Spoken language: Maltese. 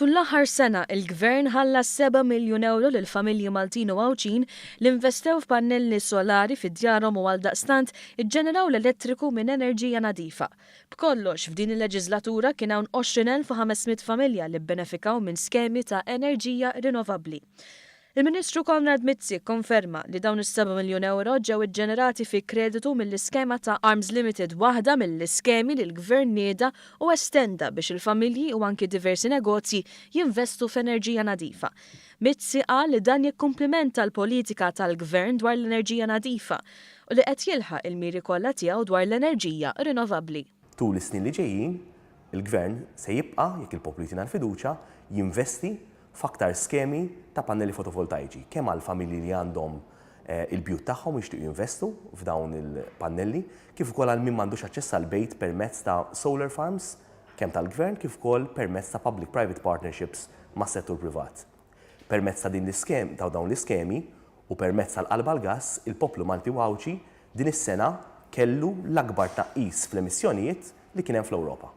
Matul l-aħħar sena, il-Gvern ħallas Seba Miljun Ewro lill-familji Maltin u Għawċin li investew f'pannelli solari fid-djarhom u għaldaqstant iġġeneraw l-elettriku minn enerġija nadifa. B'kollox, f'din il-leġislatura kien hawn 20,500 familja li bbenefikaw minn skemi ta' enerġija rinovabbli. Il-Ministru konferma li dawn is-7 miljun euro ġew iġġenerati fi kreditu mill-iskema ta' Arms Limited waħda mill-iskemi li l-Gvern nieda u estenda biex il-familji u anki diversi negozji jinvestu f'enerġija nadifa. Mizzi qal li dan jikkumplimenta l-politika tal-Gvern dwar l-enerġija nadifa u li qed jilħaq il-miri kollha tiegħu dwar l-enerġija rinovabbli. Tul is-snin li ġejjin, il-Gvern se jibqa' jekk il-poplu jtina l-fiduċja jinvesti f'aktar skemi ta' pannelli fotovoltaiċi, kemm għal familji li għandhom il-bjut tagħhom jixtiequ jinvestu f'dawn il-pannelli, kif ukoll għal min m'għandux aċċess għal bejt permezz ta' solar farms, kemm tal-Gvern kif ukoll permezz ta' public-private partnerships mas-settur privat. Permezz ta' dawn l-iskemi u permezz tal-qalba l-gass, il-poplu Malti u Għawċi din is-sena kellu l-akbar tnaqqis fl-emissjonijiet li kien hemm fl-Ewropa.